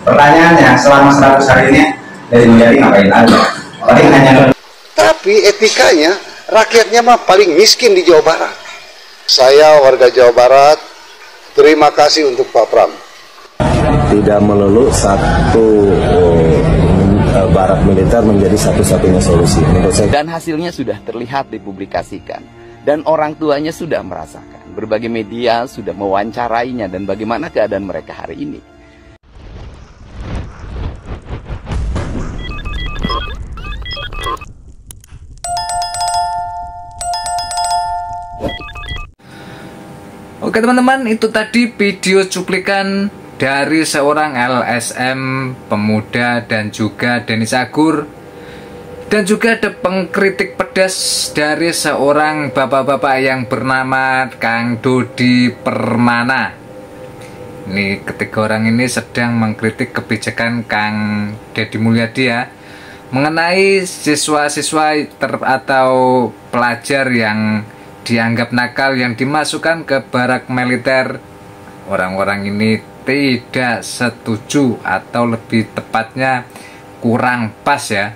Pertanyaannya, selama 100 hari ini dari Mulyadi ngapain aja? Paling hanya. Tapi etikanya, rakyatnya mah paling miskin di Jawa Barat. Saya warga Jawa Barat, terima kasih untuk Pak Pram. Tidak melulu satu barak militer menjadi satu-satunya solusi menurut saya. Dan hasilnya sudah terlihat dipublikasikan dan orang tuanya sudah merasakan. Berbagai media sudah mewawancarainya dan bagaimana keadaan mereka hari ini. Oke teman-teman, itu tadi video cuplikan dari seorang LSM pemuda dan juga Denny Cagur. Dan juga ada pengkritik pedas dari seorang bapak-bapak yang bernama Kang Dodi Permana. Ini ketiga orang ini sedang mengkritik kebijakan Kang Deddy Mulyadi ya, mengenai siswa-siswa atau pelajar yang dianggap nakal yang dimasukkan ke barak militer. Orang-orang ini tidak setuju atau lebih tepatnya kurang pas ya.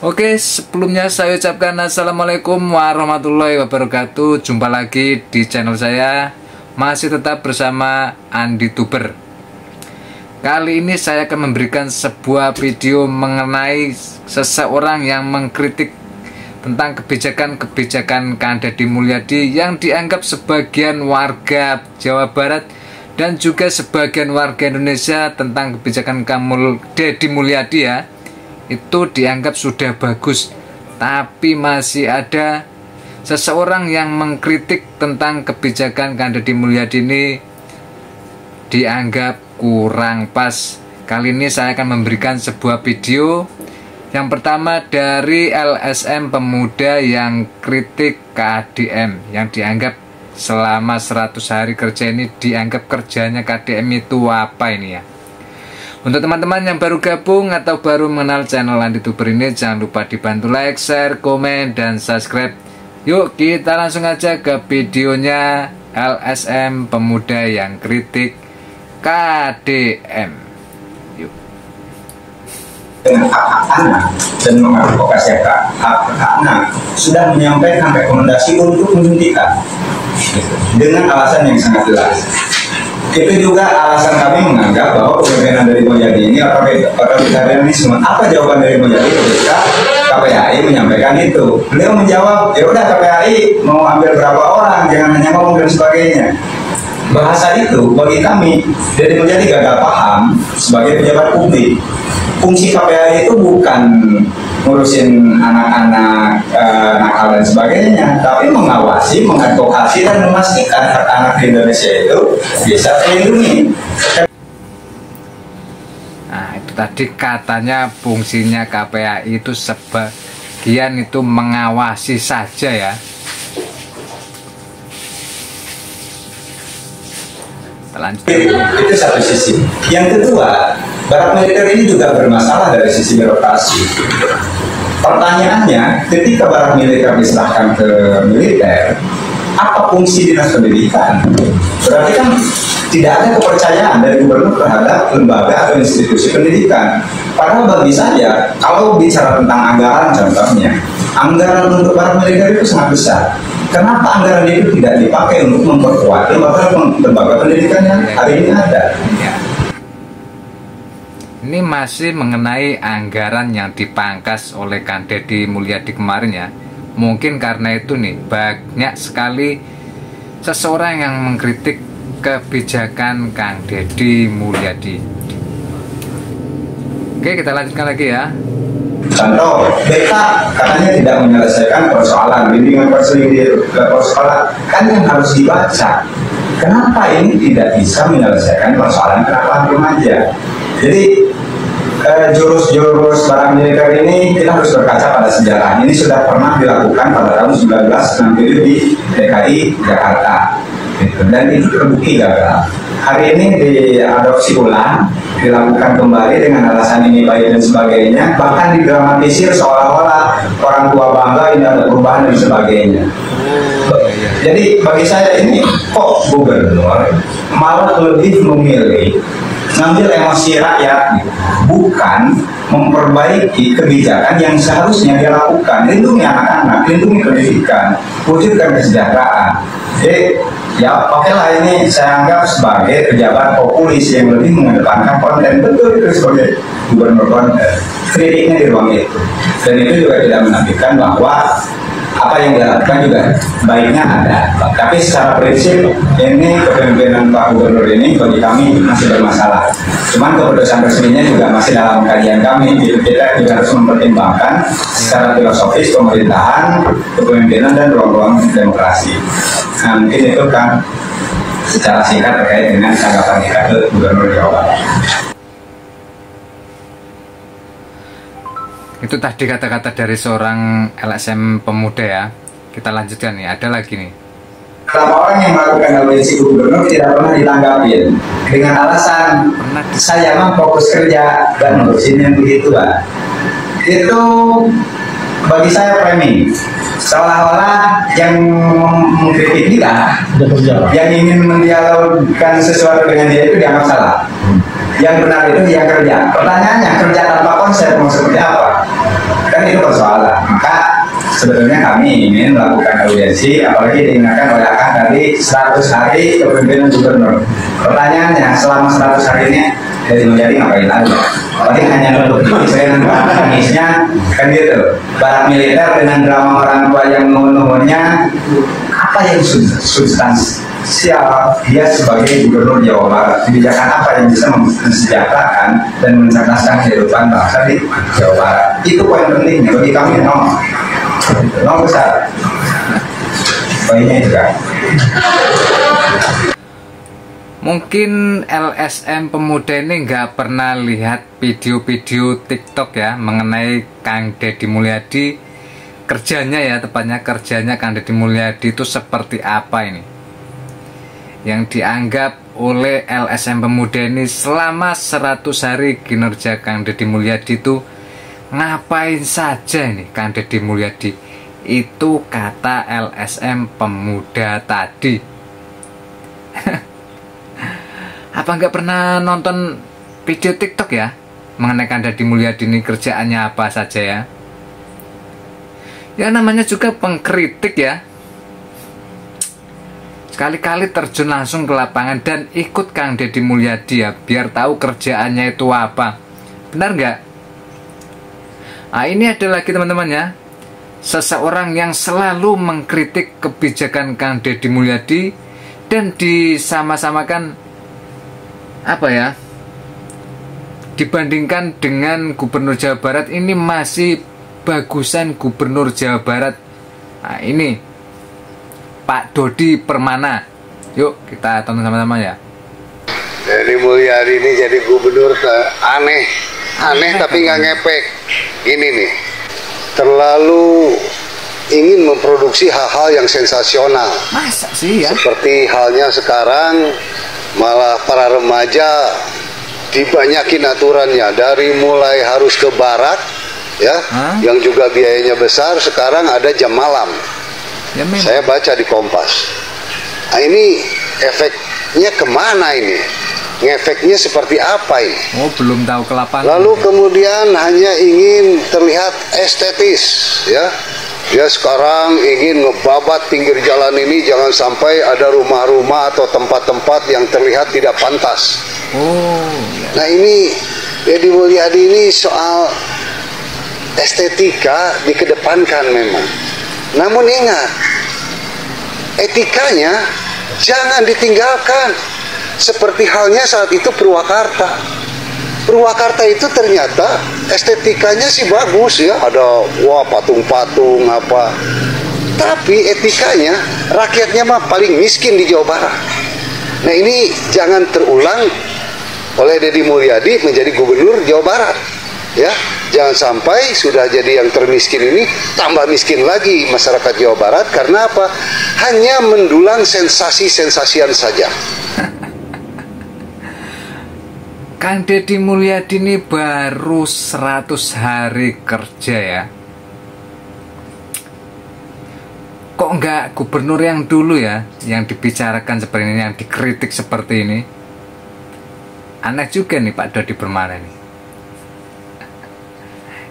Oke, sebelumnya saya ucapkan assalamualaikum warahmatullahi wabarakatuh. Jumpa lagi di channel saya, masih tetap bersama Andi Tuber. Kali ini saya akan memberikan sebuah video mengenai seseorang yang mengkritik tentang kebijakan-kebijakan Kang Deddy Mulyadi yang dianggap sebagian warga Jawa Barat dan juga sebagian warga Indonesia tentang kebijakan Kang Deddy Mulyadi ya, itu dianggap sudah bagus. Tapi masih ada seseorang yang mengkritik tentang kebijakan Kang Deddy Mulyadi ini dianggap kurang pas. Kali ini saya akan memberikan sebuah video. Yang pertama dari LSM pemuda yang kritik KDM, yang dianggap selama 100 hari kerja ini dianggap kerjanya KDM itu apa ini ya. Untuk teman-teman yang baru gabung atau baru mengenal channel Andi Tuber ini, jangan lupa dibantu like, share, komen, dan subscribe. Yuk kita langsung aja ke videonya LSM pemuda yang kritik KDM. Dengan hak anak dan mengadvokasi hak anak sudah menyampaikan rekomendasi untuk menghentikan dengan alasan yang sangat jelas. Itu juga alasan kami menganggap bahwa kepemimpinan dari Mulyadi ini otoritarianisme. Apa jawaban dari Mulyadi ketika KPAI menyampaikan itu? Beliau menjawab, ya udah KPAI mau ambil berapa orang, jangan hanya ngomong dan sebagainya. Bahasa itu bagi kami Deddy Mulyadi gagal paham sebagai pejabat publik. Fungsi KPAI itu bukan ngurusin anak-anak nakal dan sebagainya, tapi mengawasi, mengadvokasi, dan memastikan hak anak di Indonesia itu bisa terlindungi. Nah, itu tadi katanya fungsinya KPAI itu sebagian itu mengawasi saja ya. Lanjut. Itu satu sisi. Yang kedua, barak militer ini juga bermasalah dari sisi birokrasi. Pertanyaannya, ketika barak militer diserahkan ke militer, apa fungsi dinas pendidikan? Berarti kan tidak ada kepercayaan dari gubernur terhadap lembaga atau institusi pendidikan. Padahal bagi saya, kalau bicara tentang anggaran contohnya, anggaran untuk barak militer itu sangat besar. Kenapa anggaran itu tidak dipakai untuk memperkuat lembaga pendidikan yang hari ini ada? Ini masih mengenai anggaran yang dipangkas oleh Kang Deddy Mulyadi kemarin ya. Mungkin karena itu nih banyak sekali seseorang yang mengkritik kebijakan Kang Deddy Mulyadi. Oke, kita lanjutkan lagi ya. Contoh, BK katanya tidak menyelesaikan persoalan bimbingan persoalan, kan yang harus dibaca. Kenapa ini tidak bisa menyelesaikan persoalan kenapa remaja? Jadi jurus-jurus barak militer ini kita harus berkaca pada sejarah. Ini sudah pernah dilakukan pada tahun 1967 di DKI Jakarta, dan itu terbukti gagal. Hari ini diadopsi ulang, dilakukan kembali dengan alasan ini baik dan sebagainya, bahkan didramatisir seolah-olah orang tua bangga ini ada perubahan dan sebagainya. Jadi bagi saya ini kok gubernur malah lebih memilih ngambil emosi rakyat, gitu. Bukan memperbaiki kebijakan yang seharusnya dia lakukan. Lindungi anak-anak, lindungi pendidikan, wujudkan kesejahteraan. Jadi ya oke lah, ini saya anggap sebagai pejabat populis yang lebih mengedepankan konten. Betul itu sebagai gubernur konten. Kritiknya di ruang itu. Dan itu juga tidak menafikan bahwa apa yang dilakukan juga baiknya ada. Tapi secara prinsip ini kepemimpinan Pak Gubernur ini bagi kami masih bermasalah. Cuman keputusan resminya juga masih dalam kajian kami. Kita juga harus mempertimbangkan secara filosofis pemerintahan, kepemimpinan dan ruang-ruang demokrasi. Nah, mungkin itu kan secara singkat terkait dengan tanggapan kita ke Gubernur Jawa Barat. Itu tadi kata-kata dari seorang LSM pemuda ya. Kita lanjutkan nih, ada lagi nih. Beberapa orang yang melakukan audiensi gubernur tidak pernah ditanggapin dengan alasan saya mah fokus kerja dan ngurusin yang begitu, Pak. Itu bagi saya framing, seolah-olah yang mengkritik kita, yang ingin mendialogkan sesuatu dengan dia itu dianggap salah. Yang benar itu yang kerja. Pertanyaannya, kerja tanpa konsep mau seperti apa? Kan itu persoalan. Maka sebetulnya kami ingin melakukan audiensi, apalagi diingatkan oleh Akan dari 100 hari kepemimpinan gubernur. Pertanyaannya, selama 100 hari ini jadi menjadi ngapain aja? Apalagi hanya untuk saya dengan tangisnya kan gitu. Barat militer dengan drama orang tua yang nuhun-nuhunnya, apa yang substansi? Siapa dia sebagai gubernur Jawa Barat, kebijakan apa yang bisa mensejahterakan dan mencerdaskan kehidupan bangsa di Jawa Barat? Itu poin pentingnya bagi kami. Nomor besar poinnya juga. Mungkin LSM pemuda ini nggak pernah lihat video-video TikTok ya mengenai Kang Deddy Mulyadi, kerjanya ya, tepatnya kerjanya Kang Deddy Mulyadi itu seperti apa ini yang dianggap oleh LSM pemuda ini selama 100 hari kinerja Kang Deddy Mulyadi itu ngapain saja ini Kang Deddy Mulyadi. Itu kata LSM pemuda tadi. Apa nggak pernah nonton video TikTok ya mengenai Kang Deddy Mulyadi ini kerjaannya apa saja ya? Ya namanya juga pengkritik ya. Sekali-kali terjun langsung ke lapangan dan ikut Kang Deddy Mulyadi ya, biar tahu kerjaannya itu apa. Benar nggak? Nah ini ada lagi teman-teman ya, seseorang yang selalu mengkritik kebijakan Kang Deddy Mulyadi dan disama-samakan apa ya, dibandingkan dengan Gubernur Jawa Barat, ini masih bagusan Gubernur Jawa Barat. Nah ini Pak Dodi Permana. Yuk kita tonton sama-sama ya. Deddy Mulyadi ini jadi gubernur aneh tapi nggak ngepek. Ini nih, terlalu ingin memproduksi hal-hal yang sensasional. Masa sih ya? Seperti halnya sekarang malah para remaja dibanyakin aturannya, dari mulai harus ke barat ya, yang juga biayanya besar. Sekarang ada jam malam. Ya, saya baca di Kompas. Nah, ini efeknya kemana ini? Ngefeknya seperti apa ini? Oh, belum tahu ke lapangan. Lalu kemudian hanya ingin terlihat estetis, ya. Dia sekarang ingin ngebabat pinggir jalan ini, jangan sampai ada rumah-rumah atau tempat-tempat yang terlihat tidak pantas. Oh. Ya. Nah ini Deddy Mulyadi ini soal estetika dikedepankan memang. Namun ingat, etikanya jangan ditinggalkan. Seperti halnya saat itu Purwakarta. Purwakarta itu ternyata estetikanya sih bagus ya, ada patung-patung apa. Tapi etikanya rakyatnya mah paling miskin di Jawa Barat. Nah ini jangan terulang oleh Deddy Mulyadi menjadi gubernur Jawa Barat. Ya, jangan sampai sudah jadi yang termiskin ini tambah miskin lagi masyarakat Jawa Barat. Karena apa? Hanya mendulang sensasi-sensasian saja. Kang Deddy Mulyadi ini baru 100 hari kerja ya. Kok enggak gubernur yang dulu ya, yang dibicarakan seperti ini, yang dikritik seperti ini? Aneh juga nih Pak Dodi Permana nih.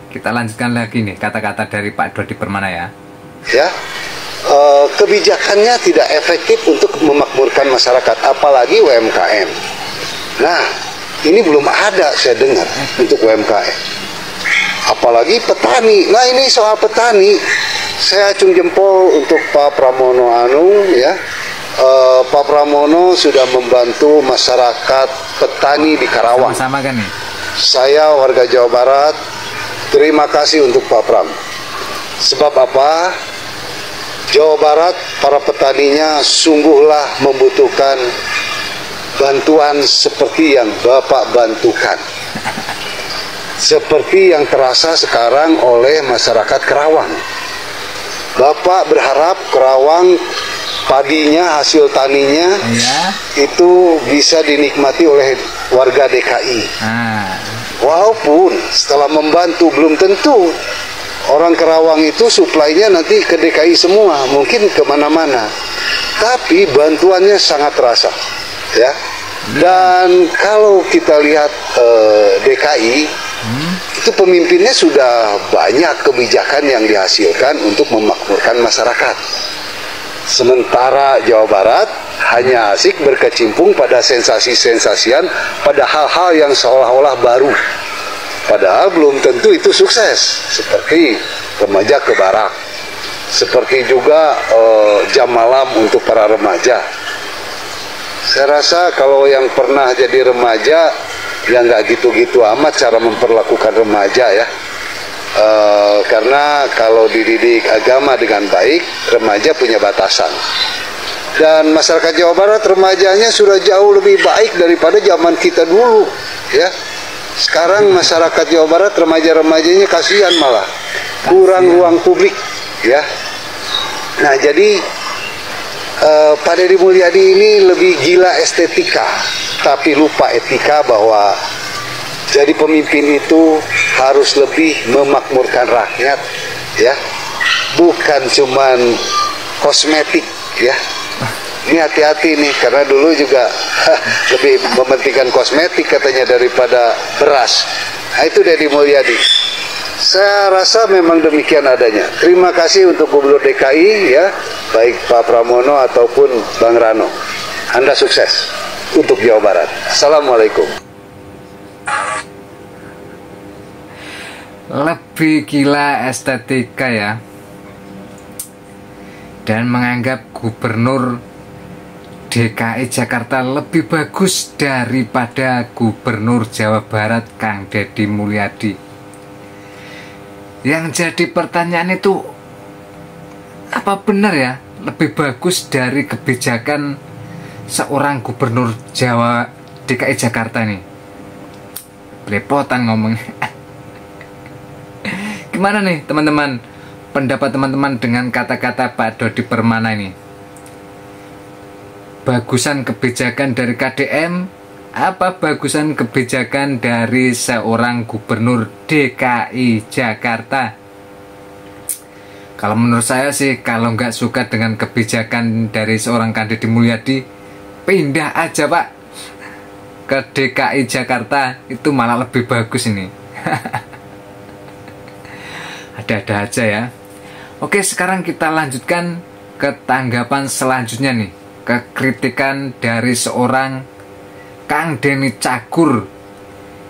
Kita lanjutkan lagi nih kata-kata dari Pak Dodi Permana ya. Ya, kebijakannya tidak efektif untuk memakmurkan masyarakat, apalagi UMKM. Nah, ini belum ada saya dengar untuk UMKM, apalagi petani. Nah, ini soal petani, saya acung jempol untuk Pak Pramono Anung ya. Pak Pramono sudah membantu masyarakat petani di Karawang. Sama-sama kan nih. Saya warga Jawa Barat, terima kasih untuk Pak Pram. Sebab apa? Jawa Barat, para petaninya sungguhlah membutuhkan bantuan seperti yang Bapak bantukan. Seperti yang terasa sekarang oleh masyarakat Karawang. Bapak berharap Karawang padinya, hasil taninya itu bisa dinikmati oleh warga DKI. Walaupun setelah membantu belum tentu orang Karawang itu suplainya nanti ke DKI semua, mungkin kemana-mana. Tapi bantuannya sangat terasa, ya. Dan kalau kita lihat DKI, itu pemimpinnya sudah banyak kebijakan yang dihasilkan untuk memakmurkan masyarakat. Sementara Jawa Barat hanya asik berkecimpung pada sensasi-sensasian, pada hal-hal yang seolah-olah baru. Padahal belum tentu itu sukses, seperti remaja ke barak, seperti juga jam malam untuk para remaja. Saya rasa kalau yang pernah jadi remaja, ya nggak gitu-gitu amat cara memperlakukan remaja ya. Karena kalau dididik agama dengan baik, remaja punya batasan. Dan masyarakat Jawa Barat remajanya sudah jauh lebih baik daripada zaman kita dulu, ya. Sekarang masyarakat Jawa Barat remaja-remajanya kasihan malah, kurang ruang publik, ya. Nah jadi Pak Deddy Mulyadi ini lebih gila estetika, tapi lupa etika, bahwa jadi pemimpin itu harus lebih memakmurkan rakyat, ya, bukan cuman kosmetik, ya. Ini hati-hati nih, karena dulu juga lebih mementingkan kosmetik katanya daripada beras. Nah, itu Deddy Mulyadi. Saya rasa memang demikian adanya. Terima kasih untuk Gubernur DKI, ya, baik Pak Pramono ataupun Bang Rano. Anda sukses untuk Jawa Barat. Assalamualaikum. Lebih gila estetika ya, dan menganggap Gubernur DKI Jakarta lebih bagus daripada Gubernur Jawa Barat Kang Deddy Mulyadi. Yang jadi pertanyaan itu, apa benar ya lebih bagus dari kebijakan seorang Gubernur DKI Jakarta nih? Belepotan ngomongnya. Gimana nih teman-teman, pendapat teman-teman dengan kata-kata Pak Dodi Permana ini? Bagusan kebijakan dari KDM, apa bagusan kebijakan dari seorang Gubernur DKI Jakarta? Kalau menurut saya sih, kalau nggak suka dengan kebijakan dari seorang Kang Deddy Mulyadi, pindah aja Pak ke DKI Jakarta, itu malah lebih bagus ini. Ada-ada aja ya. Oke, sekarang kita lanjutkan ke tanggapan selanjutnya nih, ke kritikan dari seorang Kang Denny Cagur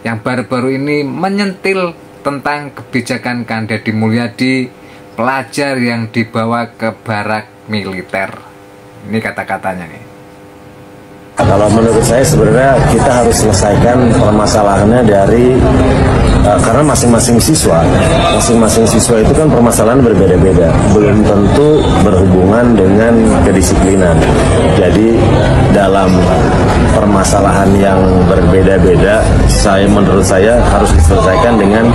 yang baru-baru ini menyentil tentang kebijakan Kang Deddy Mulyadi, pelajar yang dibawa ke barak militer. Ini kata-katanya nih. Kalau menurut saya sebenarnya kita harus selesaikan permasalahannya dari karena masing-masing siswa itu kan permasalahan berbeda-beda, belum tentu berhubungan dengan kedisiplinan. Jadi dalam permasalahan yang berbeda-beda, menurut saya harus diselesaikan dengan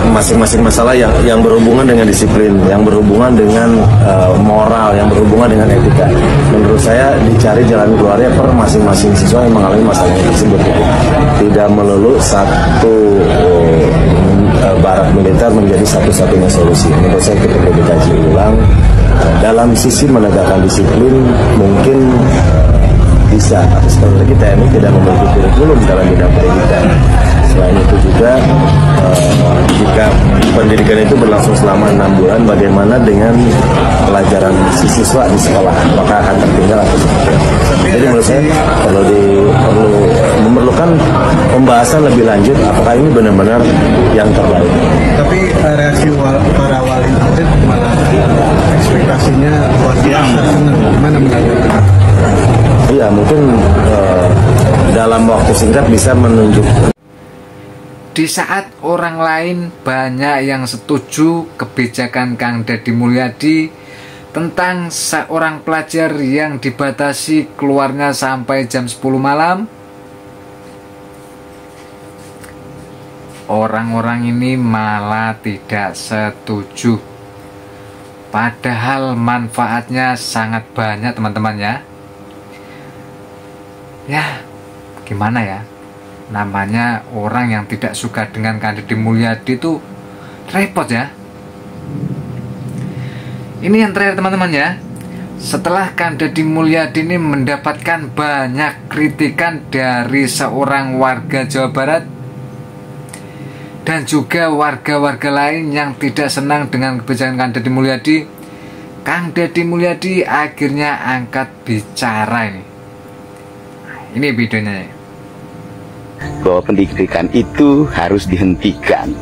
masing-masing masalah yang berhubungan dengan disiplin, yang berhubungan dengan moral, yang berhubungan dengan etika. Menurut saya dicari jalan keluarnya per masing-masing siswa yang mengalami masalah tersebut. Tidak melulu satu barak militer menjadi satu-satunya solusi. Menurut saya kita perlu dikaji ulang. Dalam sisi menegakkan disiplin, mungkin bisa, tapi sekali lagi TNI tidak memiliki kurikulum dalam bidang pendidikan. Selain itu juga jika pendidikan itu berlangsung selama 6 bulan, bagaimana dengan pelajaran siswa di sekolah, apakah akan tertinggal atau seperti apa? Jadi menurut saya perlu memerlukan pembahasan lebih lanjut apakah ini benar-benar yang terbaik. Tapi reaksi para wali murid malah ekspektasinya luar biasa. Gimana menurut? Iya, mungkin dalam waktu singkat bisa menunjukkan. Di saat orang lain banyak yang setuju kebijakan Kang Deddy Mulyadi tentang seorang pelajar yang dibatasi keluarnya sampai jam 10 malam, orang-orang ini malah tidak setuju. Padahal manfaatnya sangat banyak teman-teman ya. Ya, gimana ya? Namanya orang yang tidak suka dengan Kang Deddy Mulyadi itu repot ya. Ini yang terakhir teman-teman ya. Setelah Kang Deddy Mulyadi ini mendapatkan banyak kritikan dari seorang warga Jawa Barat dan juga warga-warga lain yang tidak senang dengan kebijakan Kang Deddy Mulyadi, Kang Deddy Mulyadi akhirnya angkat bicara ini. Ini videonya ya. Bahwa pendidikan itu harus dihentikan.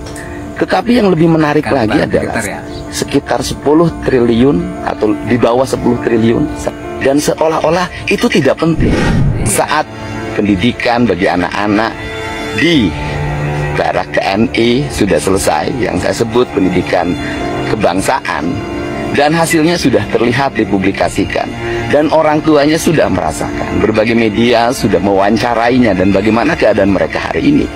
Tetapi yang lebih menarik lagi adalah sekitar 10 triliun atau di bawah 10 triliun, dan seolah-olah itu tidak penting saat pendidikan bagi anak-anak di barak TNI sudah selesai, yang saya sebut pendidikan kebangsaan, dan hasilnya sudah terlihat dipublikasikan dan orang tuanya sudah merasakan, berbagai media sudah mewawancarainya dan bagaimana keadaan mereka hari ini.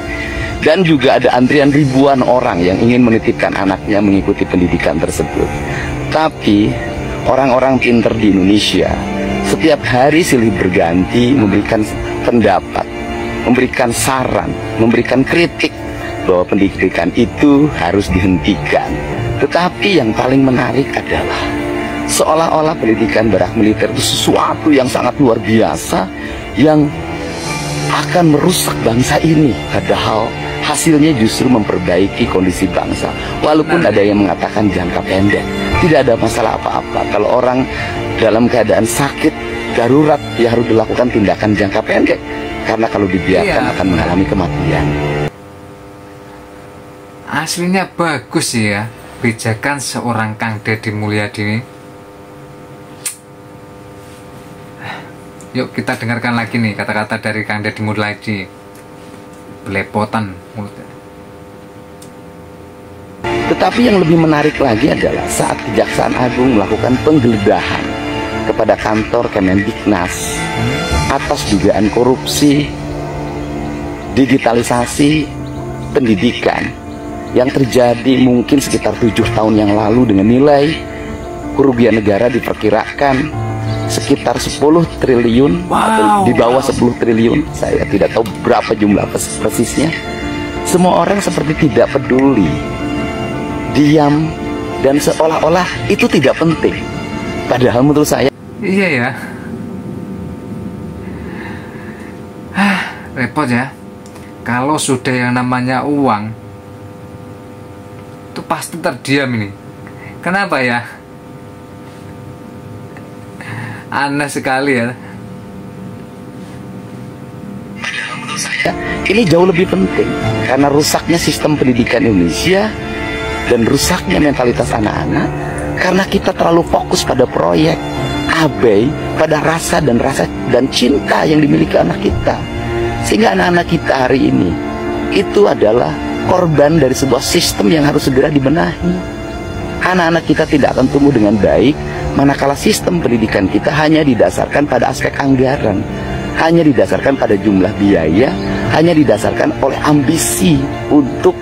Dan juga ada antrian ribuan orang yang ingin menitipkan anaknya mengikuti pendidikan tersebut. Tapi orang-orang pinter di Indonesia setiap hari silih berganti memberikan pendapat, memberikan saran, memberikan kritik bahwa pendidikan itu harus dihentikan. Tetapi yang paling menarik adalah seolah-olah pendidikan barak militer itu sesuatu yang sangat luar biasa yang akan merusak bangsa ini, padahal hasilnya justru memperbaiki kondisi bangsa. Walaupun ada yang mengatakan jangka pendek, tidak ada masalah apa-apa. Kalau orang dalam keadaan sakit darurat, ya harus dilakukan tindakan jangka pendek, karena kalau dibiarkan akan mengalami kematian. Aslinya bagus sih ya kebijakan seorang Kang Deddy Mulyadi ini. Yuk kita dengarkan lagi nih kata-kata dari Kang Deddy Mulyadi. Belepotan mulutnya. Tetapi yang lebih menarik lagi adalah saat Kejaksaan Agung melakukan penggeledahan kepada kantor Kemendiknas atas dugaan korupsi digitalisasi pendidikan yang terjadi mungkin sekitar 7 tahun yang lalu dengan nilai kerugian negara diperkirakan sekitar 10 triliun atau di bawah 10 triliun. Saya tidak tahu berapa jumlah persisnya. Semua orang seperti tidak peduli, diam, dan seolah-olah itu tidak penting. Padahal menurut saya iya ya. Repot ya. Kalau sudah yang namanya uang itu pasti terdiam ini. Kenapa ya? Aneh sekali ya. menurut saya ini jauh lebih penting karena rusaknya sistem pendidikan Indonesia dan rusaknya mentalitas anak-anak karena kita terlalu fokus pada proyek, abai pada rasa dan cinta yang dimiliki anak kita, sehingga anak-anak kita hari ini itu adalah korban dari sebuah sistem yang harus segera dibenahi. Anak-anak kita tidak akan tumbuh dengan baik manakala sistem pendidikan kita hanya didasarkan pada aspek anggaran, hanya didasarkan pada jumlah biaya, hanya didasarkan oleh ambisi untuk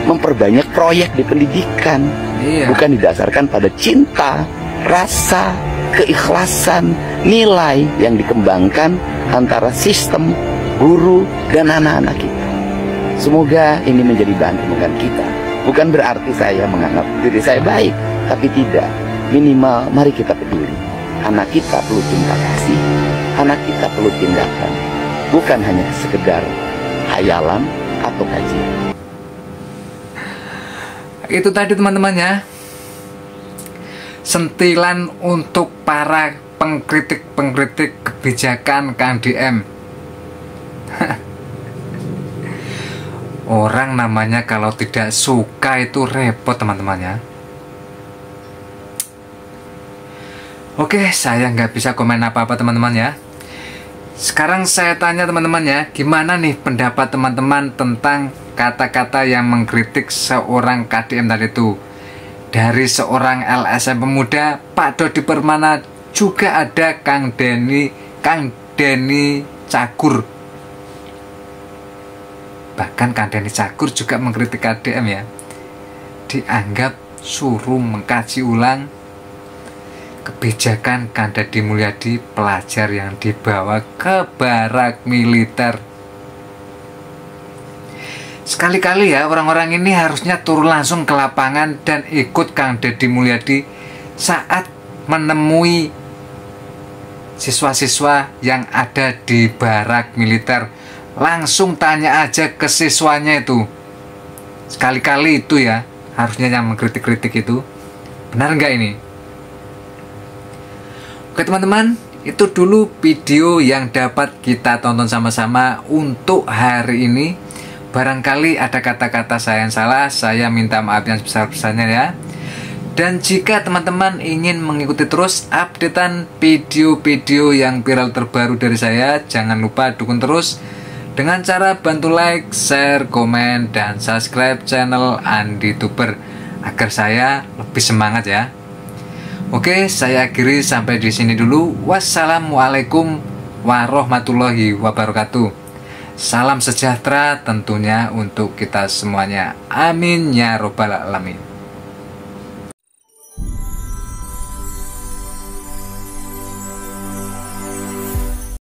memperbanyak proyek di pendidikan, bukan didasarkan pada cinta, rasa, keikhlasan, nilai yang dikembangkan antara sistem, guru, dan anak-anak kita. Semoga ini menjadi bahan renungan kita. Bukan berarti saya menganggap diri saya baik, tapi tidak. Minimal mari kita peduli. Anak kita perlu cinta kasih, anak kita perlu tindakan, bukan hanya sekedar hayalan atau kajian. Itu tadi teman-teman ya, sentilan untuk para pengkritik kebijakan Kang DM. Orang namanya kalau tidak suka itu repot teman-teman ya. Oke, saya nggak bisa komen apa-apa teman-teman ya. Sekarang saya tanya teman-teman ya, gimana nih pendapat teman-teman tentang kata-kata yang mengkritik seorang KDM tadi itu? Dari seorang LSM pemuda, Pak Dodi Permana, juga ada Kang Denny Cagur. Bahkan Kang Denny Cagur juga mengkritik KDM ya. Dianggap suruh mengkaji ulang kebijakan Kang Deddy Mulyadi, pelajar yang dibawa ke barak militer. Sekali-kali ya orang-orang ini harusnya turun langsung ke lapangan dan ikut Kang Deddy Mulyadi saat menemui siswa-siswa yang ada di barak militer. Langsung tanya aja ke siswanya itu. Sekali-kali itu ya, harusnya yang mengkritik-kritik itu. Benar nggak ini? Oke teman-teman, itu dulu video yang dapat kita tonton sama-sama untuk hari ini. Barangkali ada kata-kata saya yang salah, saya minta maaf yang sebesar-besarnya ya. Dan jika teman-teman ingin mengikuti terus updatean video-video yang viral terbaru dari saya, jangan lupa dukung terus dengan cara bantu like, share, komen, dan subscribe channel AndiTuber agar saya lebih semangat ya. Oke, saya akhiri sampai di sini dulu. Wassalamualaikum warahmatullahi wabarakatuh. Salam sejahtera tentunya untuk kita semuanya. Amin ya robbal alamin.